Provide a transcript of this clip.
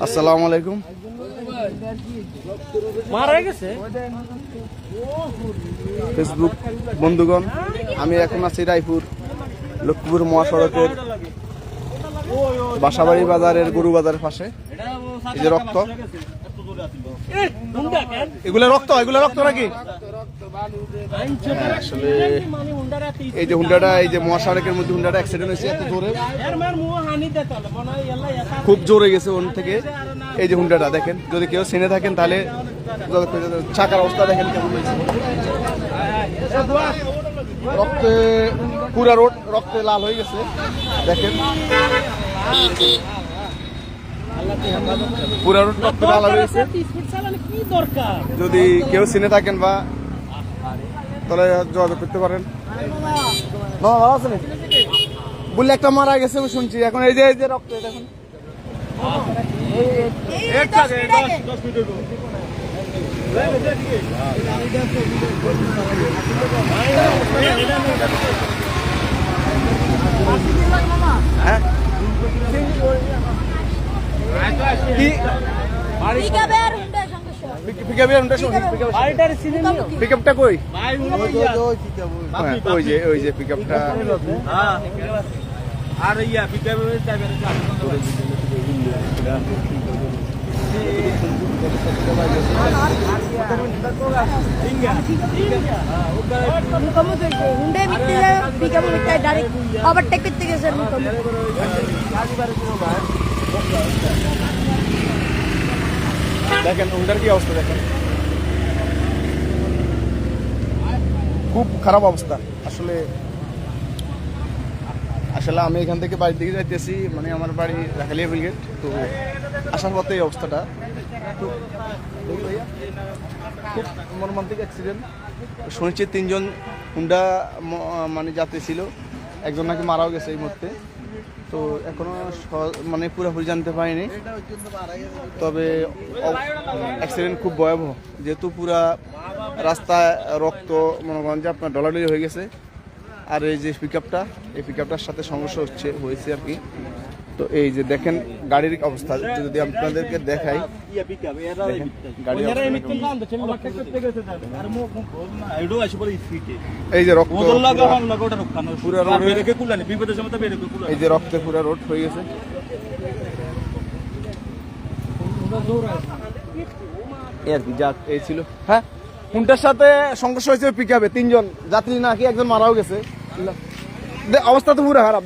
আসসালামু আলাইকুম। ফেসবুক বন্ধুগণ, আমি এখন আছি রায়পুর লক্ষ্মীপুর মহাসড়কের বাসাবাড়ি বাজারের গরু বাজারের পাশে। এই যে রক্ত, এগুলা রক্ত নাকি? আসলে এই যে হুন্ডাটা, এই যে মহাসড়কের মধ্যে হুন্ডাটা অ্যাক্সিডেন্ট হয়েছে এত জোরে, খুব জোরে গেছে ওন থেকে। এই যে হুন্ডাটা দেখেন, যদি কেউ চিনে থাকেন তাহলে চাকার অবস্থা দেখেন কেমন হয়েছে। রক্তে পুরা রোড রক্তে লাল হয়ে গেছে দেখেন, পুরা রোড রক্তে লাল হয়ে গেছে। যদি কেউ চিনে থাকেন বা তাহলে যোগাযোগ করতে পারেন। ভালো আছে না বললে একটা মারা গেছে আমি শুনছি। এখন এই যে রক্ত দেখুন, পিকআপটা কই? ওই যে পিকআপটা। আর ইয়া পিকআপের ড্রাইভার দেখেন হুন্ডার কি অবস্থা দেখেন, খুব খারাপ অবস্থা। আসলে আমি এখান থেকে বাড়ির দিকে যাইতেছি, মানে আমার বাড়ি রাখালিয়া ব্রিগেড। তো আসার পথে এই অবস্থাটা, খুব মর্মান্তিক অ্যাক্সিডেন্ট। শুনেছি 3 জন হুন্ডা মানে যাত্রী ছিল, একজন নাকি মারাও গেছে এই মুহূর্তে। তো এখনো মানে পুরোপুরি জানতে পারিনি, তবে অ্যাক্সিডেন্ট খুব ভয়াবহ, যেহেতু পুরা রাস্তায় রক্ত মনে করেন যে আপনার ডলাডলি হয়ে গেছে। আর এই যে পিকআপটা, এই পিকআপটার সাথে সমস্যা হয়েছে আর কি। তো এই যে দেখেন গাড়ির অবস্থা, যদি আপনাদেরকে দেখাই, এই যে রক্ত, এই যে রক্তে পুরা রোড হয়ে গেছে। এই ছিল, হ্যাঁ হুন্ডার সাথে সংঘর্ষ হয়েছে পিকআপে। 3 জন যাত্রী নাকি একজন মারাও গেছে। অবস্থা তো পুরো খারাপ।